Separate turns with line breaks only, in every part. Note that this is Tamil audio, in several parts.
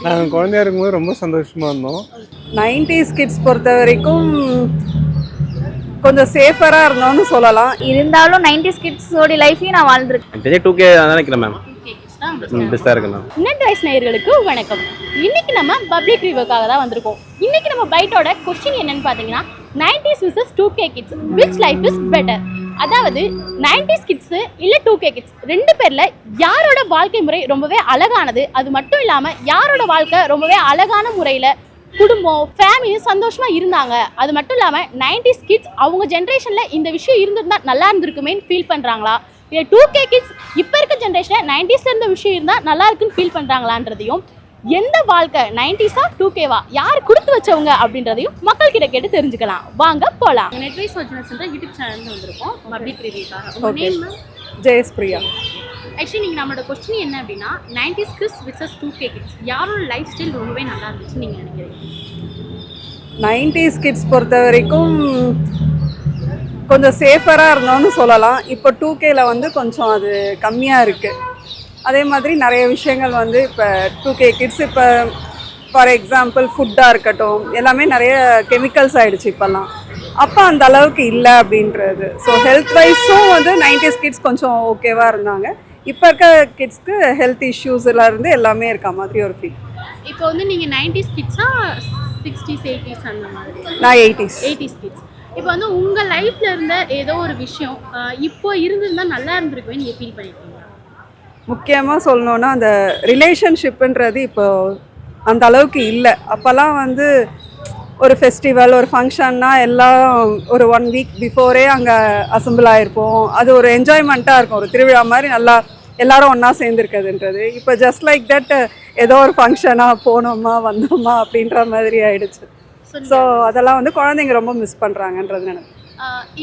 நாங்கள் குழந்தையா இருக்கும்போது ரொம்ப சந்தோஷமாக இருந்தோம்.
90s கிட்ஸ் பொறுத்த வரைக்கும் கொஞ்சம் சேஃபராக இருந்தோம்னு சொல்லலாம்.
இருந்தாலும் 90s கிட்ஸோட லைஃபையும் நான் வாழ்ந்துருக்கேன்.
பெரிய 2K நினைக்கிறேன் மேம். பெஸ்ட்டாக இருக்கு மேம்.
நெட் வாய்ஸ் நேயர்களுக்கு வணக்கம். இன்னைக்கு நம்ம பப்ளிக் ரிவ்யூக்காக தான் வந்திருக்கோம். இன்னைக்கு நம்ம பைட்டோட கொஸ்டின் என்னன்னு பார்த்தீங்கன்னா 90s vs 2K kids which life is better. அதாவது 90s கிட்ஸு இல்லை 2K கிட்ஸ் ரெண்டு பேரில் யாரோட வாழ்க்கை முறை ரொம்பவே அழகானது, அது மட்டும் இல்லாமல் யாரோட வாழ்க்கை ரொம்பவே அழகான முறையில் குடும்பம் ஃபேமிலி சந்தோஷமாக இருந்தாங்க, அது மட்டும் இல்லாமல் 90s கிட்ஸ் அவங்க ஜென்ரேஷனில் இந்த விஷயம் இருந்திருந்தா நல்லா இருந்திருக்குமேன்னு ஃபீல் பண்ணுறாங்களா, இல்லை 2K கிட்ஸ் இப்போ இருக்க ஜென்ரேஷனில் 90s இருந்த விஷயம் இருந்தால் நல்லா இருக்குன்னு ஃபீல் பண்ணுறாங்களான்றதையும், எந்த வாழ்க்கை 90s-ஆ 2K-வா யார் கொடுத்து வச்சவங்க அப்படின்றதையும் மக்கள் கிட்ட கேட்டு தெரிஞ்சுக்கலாம். வாங்க போகலாம். நெட்வைஸ் ஒரிஜினல்ஸ்ன்ற யூடியூப் சேனல் வந்திருக்கோம் பப்ளிக் ரிவ்யூக்காக.
ஜெயஸ்பிரியா.
ஆக்சுவலி நீங்கள் நம்மளோட கொஸ்டின் என்ன அப்படின்னா 90s kids versus 2K kids யாரோட லைஃப் ஸ்டைல் ரொம்பவே நல்லா இருந்துச்சுன்னு நீங்கள் நினைக்கிறீங்க?
90s கிட்ஸ் பொறுத்த வரைக்கும் கொஞ்சம் சேஃபராக இருந்தோம்னு சொல்லலாம். இப்போ 2Kல வந்து கொஞ்சம் அது கம்மியாக இருக்குது. அதே மாதிரி நிறைய விஷயங்கள் வந்து இப்போ 2K கிட்ஸ் இப்போ ஃபார் எக்ஸாம்பிள் ஃபுட்டாக இருக்கட்டும் எல்லாமே நிறைய கெமிக்கல்ஸ் ஆகிடுச்சு இப்போல்லாம். அப்போ அந்த அளவுக்கு இல்லை அப்படின்றது. ஸோ ஹெல்த் வைஸும் வந்து 90s கிட்ஸ் கொஞ்சம் ஓகேவாக இருந்தாங்க. இப்போ இருக்க கிட்ஸ்க்கு ஹெல்த் இஷ்யூஸ்ல இருந்து எல்லாமே இருக்க மாதிரி ஒரு ஃபீல்.
இப்போ வந்து நீங்கள் 90s கிட்ஸா 60s 80s அந்த மாதிரி?
நான் 80s
கிட்ஸ். இப்போ வந்து உங்கள் லைஃப்பில் இருந்த ஏதோ ஒரு விஷயம் இப்போ இருந்திருந்தால் நல்லா இருந்திருக்குமே நீங்கள் ஃபீல் பண்ணியிருக்கீங்க?
முக்கியமாக சொல்லணுன்னா அந்த ரிலேஷன்ஷிப்புன்றது இப்போ அந்த அளவுக்கு இல்லை. அப்போல்லாம் வந்து ஒரு ஃபெஸ்டிவல் ஒரு ஃபங்க்ஷன்னா எல்லாம் ஒரு 1 வீக் பிஃபோரே அங்கே அசம்பிள் ஆகிருப்போம். அது ஒரு என்ஜாய்மெண்ட்டாக இருக்கும், ஒரு திருவிழா மாதிரி நல்லா எல்லாரும் ஒன்றா சேர்ந்துருக்குதுன்றது. இப்போ ஜஸ்ட் லைக் தட் ஏதோ ஒரு ஃபங்க்ஷனாக போனோமா வந்தோமா அப்படின்ற மாதிரி ஆயிடுச்சு. ஸோ அதெல்லாம் வந்து குழந்தைங்க ரொம்ப மிஸ் பண்ணுறாங்கன்றது நினைக்கிறேன்.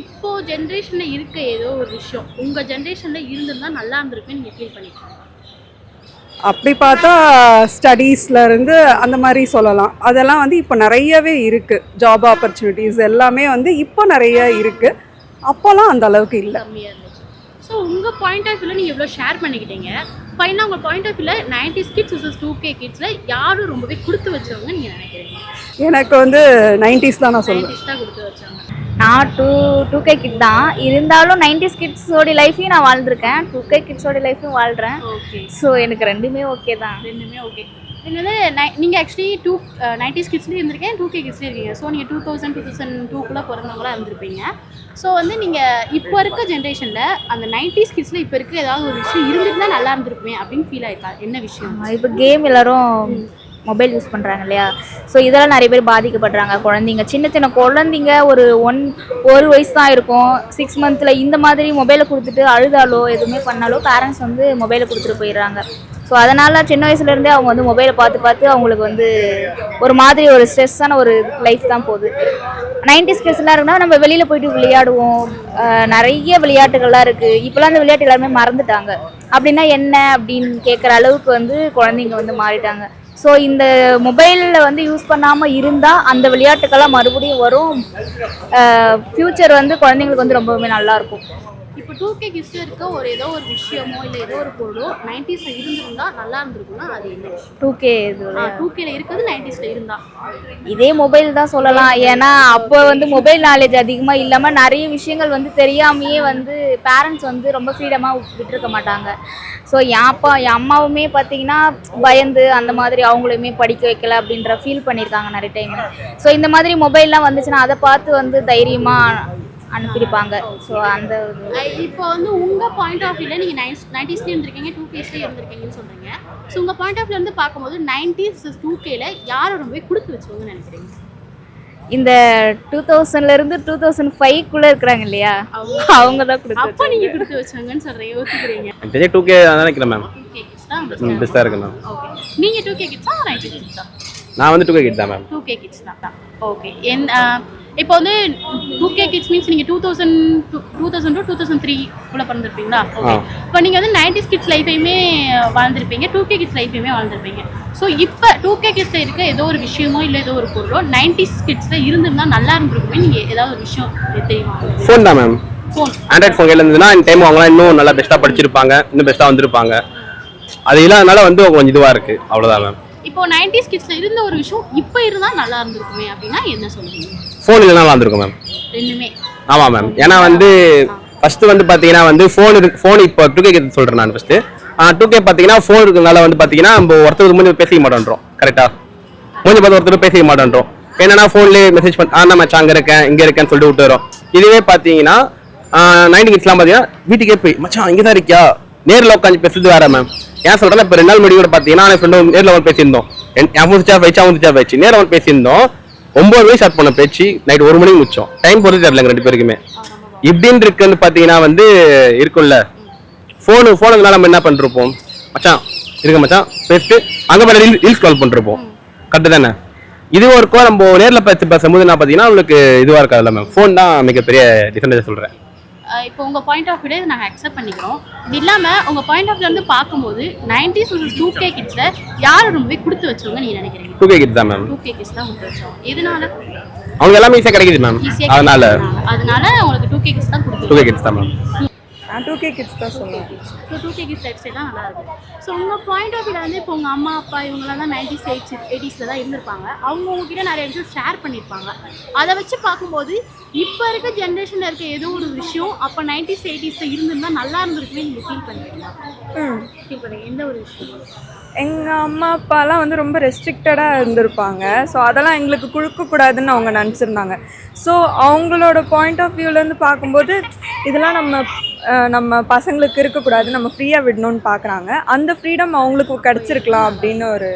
இப்போ ஜென்ரேஷனில் இருக்க ஏதோ ஒரு விஷயம் உங்கள் ஜென்ரேஷனில் இருந்திருந்தால் நல்லா இருந்திருக்குன்னு நீங்கள் ஃபீல் பண்ணிக்கலாம்?
அப்படி பார்த்தா ஸ்டடீஸ்லேருந்து அந்த மாதிரி சொல்லலாம். அதெல்லாம் வந்து இப்போ நிறையவே இருக்குது. ஜாப் ஆப்பர்ச்சுனிட்டிஸ் எல்லாமே வந்து இப்போ நிறைய இருக்குது. அப்போல்லாம் அந்த அளவுக்கு இல்லை,
கம்மியாக இருந்துச்சு. ஸோ உங்கள் பாயிண்ட் ஆஃப் வியூவில் நீங்கள் இவ்வளோ ஷேர் பண்ணிக்கிட்டீங்க. ஃபைனலாக உங்கள் பாயிண்ட் ஆஃப் வியூவில் 90s கிட்ஸ் விசஸ் 2K கிட்ஸில் யாரும் ரொம்பவே கொடுத்து வச்சவங்க நீங்கள் நினைக்கிறீங்க?
எனக்கு வந்து 90s தான் நான் சொல்லுவேன்.
90s தான் கொடுத்து வச்சாங்க.
நான் 2K கிட் தான். இருந்தாலும் 90s கிட்ஸோட லைஃபையும் நான் வாழ்ந்துருக்கேன், 2K கிட்ஸோட லைஃபையும் வாழ்கிறேன்.
ஓகே.
ஸோ எனக்கு ரெண்டுமே ஓகே தான்.
ரெண்டுமே ஓகே. என்னது நீங்கள் ஆக்சுவலி 90s கிட்ஸ்லேயும் இருந்திருக்கேன், 2K கிட்ஸ்லேயும் இருக்கீங்க. ஸோ நீங்கள் 2002 பிறந்தவங்களாம் இருந்திருப்பீங்க. ஸோ வந்து நீங்கள் இப்போ இருக்க ஜென்ரேஷனில் அந்த 90s கிட்ஸில் இப்போ இருக்க ஏதாவது ஒரு விஷயம் இருந்துருந்தால் நல்லா இருந்திருக்குமே அப்படின்னு ஃபீல் ஆயிருக்கா? என்ன விஷயம்?
இப்போ கேம் எல்லோரும் மொபைல் யூஸ் பண்ணுறாங்க இல்லையா? ஸோ இதெல்லாம் நிறைய பேர் பாதிக்கப்படுறாங்க. குழந்தைங்க சின்ன குழந்தைங்க ஒரு வயசு தான் இருக்கும், 6 மந்த்தில் இந்த மாதிரி மொபைலை கொடுத்துட்டு அழுதாலோ எதுவுமே பண்ணாலோ பேரண்ட்ஸ் வந்து மொபைலை கொடுத்துட்டு போயிடுறாங்க. ஸோ அதனால் சின்ன வயசுலேருந்தே அவங்க வந்து மொபைலை பார்த்து அவங்களுக்கு வந்து ஒரு மாதிரி ஒரு ஸ்ட்ரெஸ்ஸான ஒரு லைஃப் தான் போகுது. 90s கிட்ஸ்லாம் இருக்குன்னா நம்ம வெளியில் போயிட்டு விளையாடுவோம், நிறைய விளையாட்டுகள்லாம் இருக்குது. இப்போலாம் அந்த விளையாட்டு எல்லாருமே மறந்துட்டாங்க. அப்படின்னா என்ன அப்படின்னு கேட்குற அளவுக்கு வந்து குழந்தைங்க வந்து மாறிட்டாங்க. ஸோ இந்த மொபைலில் வந்து யூஸ் பண்ணாமல் இருந்தால் அந்த விளையாட்டுக்கெல்லாம் மறுபடியும் வரும். ஃப்யூச்சர் வந்து குழந்தைங்களுக்கு வந்து ரொம்பவுமே நல்லாயிருக்கும்.
இப்போ 2K கிட்ஸில் இருக்க ஏதோ ஒரு விஷயமோ இல்லை ஏதோ ஒரு பொருளோ 90s இருந்திருந்தால் நல்லா இருந்திருக்குன்னா அது என்ன விஷயம்? 2Kல இருக்கிறது 90s இருந்தால்
இதே மொபைல் தான் சொல்லலாம். ஏன்னா அப்போ வந்து மொபைல் நாலேஜ் அதிகமாக இல்லாமல் நிறைய விஷயங்கள் வந்து தெரியாமையே வந்து பேரண்ட்ஸ் வந்து ரொம்ப ஃப்ரீடமாக விட்டுருக்க மாட்டாங்க. ஸோ என் அம்மாவுமே பார்த்தீங்கன்னா பயந்து அந்த மாதிரி அவங்களையுமே படிக்க வைக்கல அப்படின்ற ஃபீல் பண்ணியிருக்காங்க நிறைய டைம். ஸோ இந்த மாதிரி மொபைல்லாம் வந்துச்சுன்னா அதை பார்த்து வந்து தைரியமாக அனுப்பியிருப்பாங்க. ஸோ அந்த
இப்போ வந்து உங்கள் பாயிண்ட் ஆஃப் வியூவில் நீங்கள் 90ஸ்லேயும் இருந்திருக்கீங்க, 2Ksலேயும் இருந்திருக்கீங்கன்னு சொல்கிறீங்க. ஸோ உங்கள் பாயிண்ட் ஆஃப் வியூ வந்து பார்க்கும்போது 90s 2Kல யாரை ரொம்ப கொடுத்து வச்சவங்கன்னு நினைக்கிறீங்க?
இந்த 2000லேருந்து 2005க்குள்ளே இருக்கிறாங்க இல்லையா, அவங்க தான் கொடுத்து.
அப்போ நீங்கள் கொடுத்து வச்சாங்கன்னு சொல்கிறீங்க, ஒத்துக்கிறீங்க?
பெரிய 2K நினைக்கிறேன் மேம்.
2K கிட்ஸ் தான்
பெஸ்ட்டாக இருக்கு மேம்.
ஓகே. நீங்கள் 2K கிட்ஸா 90s கிட்ஸா?
நான் வந்து 2K கிட் தான் மேம்.
2K கிட்ஸ் தான். ஓகே. இப்போ வந்து 2K கிட்ஸ் மீன்ஸ் நீங்கள் 2000 to 2003 குள்ளே பிறந்திருப்பீங்களா? ஓகே. இப்போ நீங்கள் வந்து 90s கிட்ஸ் லைஃபையுமே வாழ்ந்துருப்பீங்க, 2K கிட்ஸ் லைஃபையுமே வாழ்ந்துருப்பீங்க. ஸோ இப்போ 2K கிட்ஸில் இருக்க ஏதோ ஒரு விஷயமோ இல்லை ஏதோ ஒரு பொருளோ 90s கிட்ஸில் இருந்திருந்தால் நல்லா இருந்திருக்குமே நீங்கள் ஏதாவது ஒரு விஷயம் தெரியுமா?
ஃபோன் தான் மேம். ஃபோன் ஆண்ட்ராய்ட் ஃபோன் கையில் இருந்ததுன்னா இந்த டைம் அவங்களாம் இன்னும் நல்லா பெஸ்ட்டாக படிச்சிருப்பாங்க, இன்னும் பெஸ்ட்டாக வந்திருப்பாங்க. அது இல்லாதனால வந்து கொஞ்சம் இதுவாக இருக்குது, அவ்வளோதான் மேம்.
இப்போ 90s கிட்ஸ்ல இருந்த ஒரு விஷயம் இப்போ இருந்தா நல்லா இருந்திருக்குமே அப்படின்னா என்ன சொல்லுவீங்க?
ஃபோன் இல்லைனா நல்லா இருந்திருக்கும் மேம்.
ரெண்டுமே.
ஆமாம் மேம். ஏன்னா வந்து ஃபர்ஸ்ட் வந்து பார்த்தீங்கன்னா வந்து ஃபோன் இப்போ 2K கிட்ஸ் சொல்கிறேன் நான் ஃபர்ஸ்ட்டு. 2K பார்த்தீங்கன்னா ஃபோன் இருக்கிறதுனால வந்து பார்த்தீங்கன்னா நம்ம ஒருத்தருக்கு மூஞ்சி பேசிக்க மாட்டோன்றோம். கரெக்டாக மூஞ்சி பார்த்து ஒருத்தர் பேசிக்க மாட்டோன்றோம். என்னன்னா ஃபோன்லேயே மெசேஜ் பண்ண மச்சான் அங்கே இருக்கேன் இங்கே இருக்கேன்னு சொல்லிட்டு விட்டு வரோம். இதுவே பார்த்தீங்கன்னா 90 கிட்ஸ்லாம் பார்த்தீங்கன்னா வீட்டுக்கே போய் மச்சான் இங்கே தான் இருக்கியா நேரில் உட்காந்து பேசுறது வேற மேம். ஏன் சொல்கிறேன் இப்போ 2 நாள் முன்னாடி கூட பார்த்தீங்கன்னா என் ஃப்ரெண்டு நேரில் வந்து பேசியிருந்தோம். என் ஃபோன் சுவிட்ச் ஆஃப் ஆயிடுச்சு. நேரில் வந்து பேசியிருந்தோம். 9 மணிக்கு ஸ்டார்ட் பண்ண பேச்சு நைட் 1 மணிக்கு முடிச்சோம். டைம் போகிறது தெரியல 2 பேருக்குமே. இப்படின்னு இருக்குன்னு பார்த்தீங்கன்னா வந்து இருக்கும்ல ஃபோனுக்குனால நம்ம என்ன பண்ணிருப்போம் மச்சான் இருக்க மச்சான் பேசிட்டு அங்கே போய் ரீல்ஸ் கால் பண்ணிருப்போம். கரெக்டு தானே? இது ஒருக்கோ நம்ம நேரில் பேசும்போது என்ன பார்த்தீங்கன்னா உங்களுக்கு இதுவாக இருக்காதுல்ல மேம். ஃபோன் தான் மிகப்பெரிய டிஃபரன்ஸ் சொல்கிறேன்.
இப்போ உங்கள் பாயிண்ட் ஆஃப் வியூ நாங்கள் அக்செப்ட் பண்ணிக்கிறோம். இது இல்லாமல் உங்கள் பாயிண்ட் ஆஃப் வியூலேருந்து பார்க்கும்போது 90s versus 2K கிட்ஸில் யார் ரொம்பவே கொடுத்து வச்சவங்க நீங்கள் நினைக்கிறீங்க?
2K கிட்ஸ் தான் மேம்.
2K கிட்ஸ் தான் கொடுத்து வச்சோம். எதனால? அவங்க
எல்லாமே ஈஸியாக கிடைக்குது மேம். அதனால
உங்களுக்கு 2K கிட்ஸ் தான் கொடுத்து
2K கிட்ஸ் தான் மேம்.
நான் 2K கிட்ஸ் தான் சொல்லுவேன்.
So 2K kids life style தான் நல்லா இருக்கும். ஸோ உங்கள் பாயிண்ட் ஆஃப் வியூவில் வந்து இப்போ உங்கள் அம்மா அப்பா இவங்களாம் தான் 90s 80s தான் இருந்திருப்பாங்க. அவங்க உங்ககிட்ட நிறைய விஷயம் ஷேர் பண்ணியிருப்பாங்க. அதை வச்சு பார்க்கும்போது இப்போ இருக்க ஜென்ரேஷனில் இருக்க ஏதோ ஒரு விஷயம் அப்போ 90s 80s இருந்திருந்தா நல்லா இருந்திருக்குமே நீங்கள் ஃபீல் பண்ணுறீங்களா? ஃபீல் பண்ணுறீங்க. எந்த ஒரு விஷயம்?
எங்கள் அம்மா அப்பாலாம் வந்து ரொம்ப ரெஸ்ட்ரிக்டடாக இருந்திருப்பாங்க. ஸோ அதெல்லாம் எங்களுக்கு கொடுக்கக்கூடாதுன்னு அவங்க நினச்சிருந்தாங்க. ஸோ அவங்களோட பாயிண்ட் ஆஃப் வியூலேருந்து பார்க்கும்போது இதெல்லாம் நம்ம பசங்களுக்கு இருக்கக்கூடாது, நம்ம ஃப்ரீயாக விடணும்னு பார்க்குறாங்க. அந்த ஃப்ரீடம் அவங்களுக்கு கிடச்சிருக்கலாம் அப்படின்னு ஒரு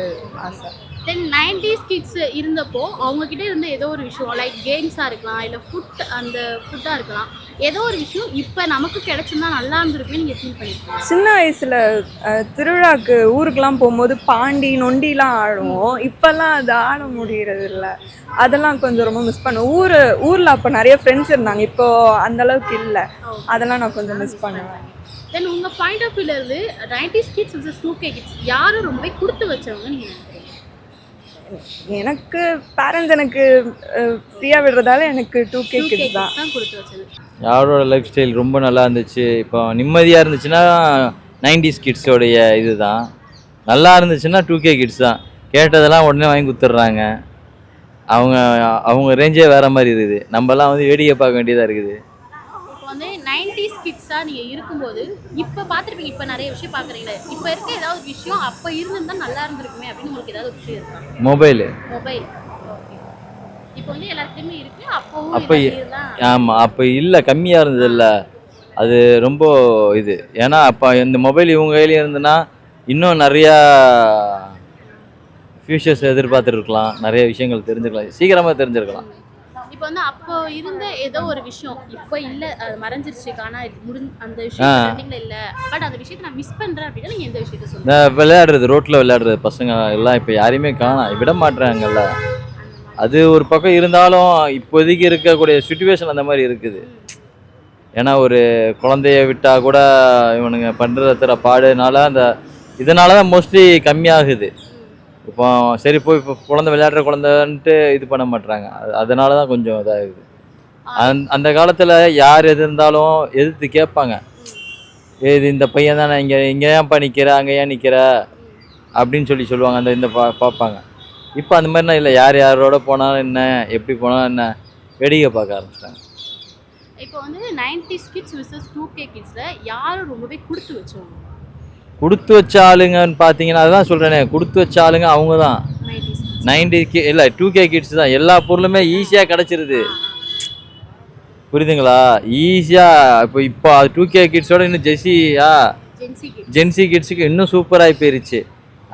ஆசை.
தென் 90s கிட்ஸ் இருந்தப்போ அவங்கக்கிட்ட இருந்த ஏதோ ஒரு விஷயம் லைக் கேம்ஸாக இருக்கலாம், இல்லை ஃபுட்டாக இருக்கலாம், ஏதோ ஒரு விஷயம் இப்போ நமக்கு கிடச்சிருந்தா நல்லா இருந்திருக்குமே நீங்கள் ஃபீல் பண்ணியிருக்கீங்க?
சின்ன வயசில் திருவிழாக்கு ஊருக்கெலாம் போகும்போது பாண்டி நொண்டிலாம் ஆடுவோம். இப்போல்லாம் அது ஆட முடியறது இல்லை. அதெல்லாம் கொஞ்சம் ரொம்ப மிஸ் பண்ணுவேன். ஊரில் அப்போ நிறைய ஃப்ரெண்ட்ஸ் இருந்தாங்க. இப்போது அந்தளவுக்கு இல்லை. அதெல்லாம் நான் கொஞ்சம் மிஸ் பண்ணுவேன்.
தென் உங்கள் பாயிண்ட் ஆஃப் வியூலேருந்து 90s kids versus 2K kids யாரும் ரொம்பவே கொடுத்து வச்சவங்க நீங்கள் நினைக்கிறீங்க?
எனக்கு பேரண்ட்ஸ் எனக்கு ஃப்ரீயாக விடுறதால எனக்கு 2K கிட்ஸ் தான் கொடுத்து வச்சது.
யாரோட லைஃப் ஸ்டைல் ரொம்ப நல்லா இருந்துச்சு. இப்போ நிம்மதியாக இருந்துச்சுன்னா 90s கிட்ஸோடைய இது தான். நல்லா இருந்துச்சுன்னா 2K கிட்ஸ் தான். கேட்டதெல்லாம் உடனே வாங்கி கொடுத்துட்றாங்க. அவங்க ரேஞ்சே வேறு மாதிரி இருக்குது. நம்மலாம் வந்து வேடிக்கை பார்க்க வேண்டியதாக இருக்குது.
இப்போ வந்து 90s கிட்ஸாக நீங்கள் இருக்கும்போது இப்போ பார்த்துருப்பீங்க, இப்போ நிறைய விஷயம் பார்க்குறீங்களே, இப்போ இருக்க ஏதாவது விஷயம் அப்போ இருந்திருந்தா நல்லா இருந்திருக்குமே அப்படின்னு உங்களுக்கு ஏதாவது விஷயம் இருக்கா? Mobile okay. இப்போ வந்து எல்லாருக்குமே இருக்கு. அப்போ
ஆமாம், அப்போ இல்லை, கம்மியாக இருந்தது இல்லை. அது ரொம்ப இது. ஏன்னா அப்போ இந்த மொபைல் இவங்க கையிலேயே இருந்ததுன்னா இன்னும் நிறையா ஃபியூச்சர்ஸ் எதிர்பார்த்துருக்கலாம், நிறைய விஷயங்கள் தெரிஞ்சுக்கலாம், சீக்கிரமாக தெரிஞ்சிருக்கலாம்.
இப்போ வந்து அப்போ இருந்த ஏதோ ஒரு விஷயம் இப்போ இல்லை, அது மறைஞ்சிருச்சு, அந்த விஷயம் இல்லை, பட் அந்த விஷயத்தை நான் மிஸ் பண்ணுறேன் அப்படின்னா நீங்கள் எந்த விஷயத்த சொல்லுங்கள்?
இந்த விளையாடுறது, ரோட்டில் விளையாடுறது பசங்க எல்லாம் இப்போ யாரையுமே விட மாட்டுறாங்கல்ல. அது ஒரு பக்கம் இருந்தாலும் இப்போதைக்கு இருக்கக்கூடிய சுச்சுவேஷன் அந்த மாதிரி இருக்குது. ஏன்னா ஒரு குழந்தைய விட்டால் கூட இவனுங்க பண்ணுற பாடுனால இதனால தான் மோஸ்ட்லி கம்மியாகுது. இப்போ சரி போய் இப்போ விளையாடுற குழந்தைன்ட்டு இது பண்ண மாட்டுறாங்க. அதனால தான் கொஞ்சம் இதாகுது. அந்த காலத்தில் யார் எது இருந்தாலும் எதிர்த்து கேட்பாங்க. இது இந்த பையன் தானே, இங்கே ஏன்ப்பா நிற்கிற, அங்கே ஏன் நிற்கிற அப்படின்னு சொல்லுவாங்க. இந்த பார்ப்பாங்க. இப்போ அந்த மாதிரினா இல்லை. யாரோட போனாலும் என்ன, எப்படி போனாலும் என்ன, வேடிக்கை பார்க்க ஆரம்பிச்சிட்டாங்க.
இப்போ வந்து 90s கிட்ஸ் versus 2K கிட்ஸில் யாரும் ரொம்பவே கொடுத்து வச்சவங்க?
கொடுத்து வச்ச ஆளுங்கன்னு பார்த்தீங்கன்னா அதுதான் சொல்கிறேனே, கொடுத்து வச்ச ஆளுங்க அவங்க தான். 90 இல்லை 2K கிட்ஸ் தான். எல்லா பொருளுமே ஈஸியாக கிடச்சிருது, புரியுதுங்களா? ஈஸியாக இப்போ 2K கிட்ஸோட இன்னும் ஜென்சி கிட்ஸுக்கு இன்னும் சூப்பராகி போயிருச்சு.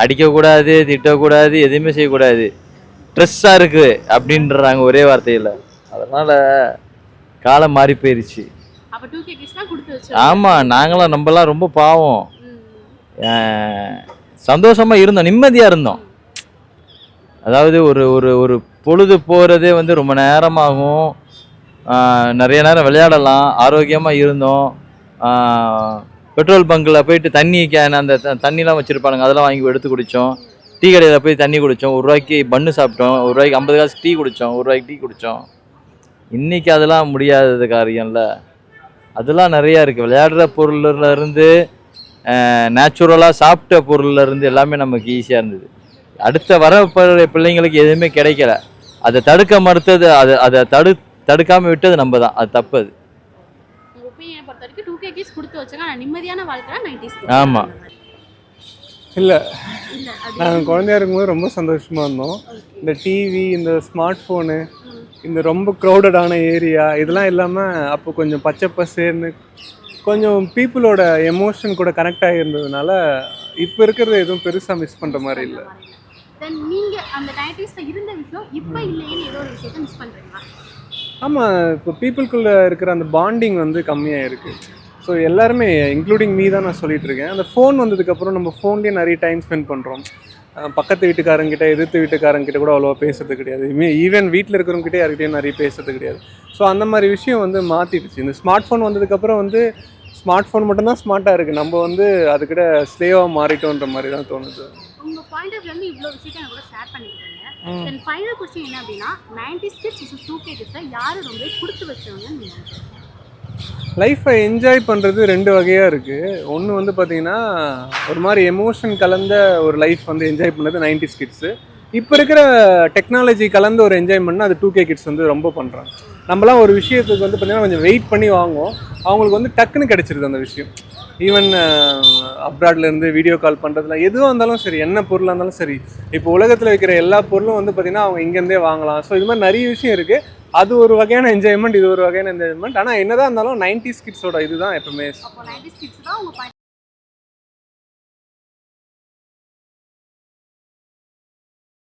அடிக்கக்கூடாது, திட்டக்கூடாது, எதுவுமே செய்யக்கூடாது, ஸ்ட்ரெஸ்ஸாக இருக்குது அப்படின்றாங்க ஒரே வார்த்தையில். அதனால் காலம் மாறி போயிருச்சு. ஆமாம், நம்மலாம் ரொம்ப பாவம். சந்தோஷமாக இருந்தோம், நிம்மதியாக இருந்தோம். அதாவது ஒரு பொழுது போகிறதே வந்து ரொம்ப நேரமாகும். நிறைய நேரம் விளையாடலாம், ஆரோக்கியமாக இருந்தோம். பெட்ரோல் பங்கில் போயிட்டு தண்ணி கேன் அந்த தண்ணிலாம் வச்சுருப்பானுங்க, அதெல்லாம் வாங்கி எடுத்து குடித்தோம். டீ கடையில் போய் தண்ணி குடித்தோம். 1 ரூபாய்க்கு பன்னு சாப்பிட்டோம். 1 ரூபாய்க்கு 50 காசு டீ குடித்தோம். 1 ரூபாய்க்கு டீ குடித்தோம். இன்றைக்கி அதெல்லாம் முடியாதது காரியம்ல. அதெல்லாம் நிறையா இருக்குது. விளையாடுற பொருள்லேருந்து நேச்சுரலாக சாப்பிட்ட பொருள்லேருந்து எல்லாமே நமக்கு ஈஸியாக இருந்தது. அடுத்த வரப்போற பிள்ளைங்களுக்கு எதுவுமே கிடைக்கல. அதை தடுக்க மறுத்தது, அதை தடுக்காம விட்டது நம்ம தான். அது தப்பு. அது
உங்க ஒப்பீனியனை பொறுத்த வரைக்கும் 2K கிட்ஸ் கொடுத்து வச்சாங்க, ஆனால் நிம்மதியான வாழ்க்கை 90s
ஆமா.
இல்லை,
இல்ல அது
நாங்கள் குழந்தையா இருக்கும்போது ரொம்ப சந்தோஷமாக இருந்தோம். இந்த டிவி, இந்த ஸ்மார்ட் ஃபோனு, இந்த ரொம்ப க்ரௌடடான ஏரியா இதெல்லாம் இல்லாமல் அப்போ கொஞ்சம் பச்சை பசேர்னு கொஞ்சம் பீப்புளோட எமோஷன் கூட கனெக்ட் ஆகியிருந்ததுனால இப்போ இருக்கிறது எதுவும் பெருசாக மிஸ் பண்ணுற மாதிரி இல்லை.
தென் நீங்க அந்த 90sல இருந்த விஷயம் இப்போ இல்லையேன்னு ஏதோ ஒரு விஷயத்தை மிஸ் பண்றீங்களா?
ஆமாம், இப்போ பீப்புளுக்குள்ளே இருக்கிற அந்த பாண்டிங் வந்து கம்மியாக இருக்குது. ஸோ எல்லாருமே இன்க்ளூடிங் மீ தான் நான் சொல்லிட்டு இருக்கேன். அந்த ஃபோன் வந்ததுக்கப்புறம் நம்ம ஃபோன்லேயே நிறைய டைம் ஸ்பெண்ட் பண்ணுறோம். பக்கத்து வீட்டுக்காரங்கிட்ட, எதிர்த்து வீட்டுக்காரங்கிட்ட கூட அவ்வளோவா பேசுறது கிடையாது. ஈவன் வீட்டில் இருக்கிறவங்ககிட்ட யார்கிட்டயும் நிறைய பேசுறது கிடையாது. ஸோ அந்த மாதிரி விஷயம் வந்து மாற்றிடுச்சு. இந்த ஸ்மார்ட் ஃபோன் வந்ததுக்கப்புறம் வந்து ஸ்மார்ட் ஃபோன் மட்டும்தான் ஸ்மார்ட்டாக இருக்குது. நம்ம வந்து அதுக்கிட்ட ஸ்லேவாக மாறிட்டோன்ற மாதிரி தான் தோணுது.
உங்க பாயிண்ட் ஆஃப் வியூ இவ்வளோ விஷயத்தை எனக்கு கூட ஷேர் பண்ணிக்கிறீங்க. தென் ஃபைனல் கொஸ்டின் என்ன அப்படின்னா 90s கிட்ஸ் vs 2K கிட்ஸை யார் ரொம்ப கொடுத்து வச்சவங்கன்னு நீங்க நினைக்கிறீங்க?
லைஃப்பை என்ஜாய் பண்ணுறது ரெண்டு வகையாக இருக்குது. ஒன்று வந்து பார்த்திங்கன்னா ஒரு மாதிரி எமோஷன் கலந்த ஒரு லைஃப் வந்து என்ஜாய் பண்ணது 90s கிட்ஸு. இப்போ இருக்கிற டெக்னாலஜி கலந்து ஒரு என்ஜாய்மெண்ட்னா அது 2K கிட்ஸ் வந்து ரொம்ப பண்ணுறாங்க. நம்மலாம் ஒரு விஷயத்துக்கு வந்து பார்த்திங்கன்னா கொஞ்சம் வெயிட் பண்ணி வாங்குவோம். அவங்களுக்கு வந்து டக்குன்னு கிடச்சிருது அந்த விஷயம். ஈவன் அப்ராட்லேருந்து வீடியோ கால் பண்ணுறதுல எதுவாக இருந்தாலும் சரி, என்ன பொருளாக இருந்தாலும் சரி, இப்போ உலகத்தில் வைக்கிற எல்லா பொருளும் வந்து பார்த்திங்கன்னா அவங்க இங்கேருந்தே வாங்கலாம். ஸோ இது மாதிரி நிறைய விஷயம் இருக்குது. அது ஒரு வகையான என்ஜாய்மெண்ட், இது ஒரு வகையான என்ஜாய்மெண்ட். ஆனால் என்னதான் இருந்தாலும் 90s கிட்ஸோட இதுதான் எப்பவுமே.
அப்போ 90s கிட்ஸ் தான் உங்க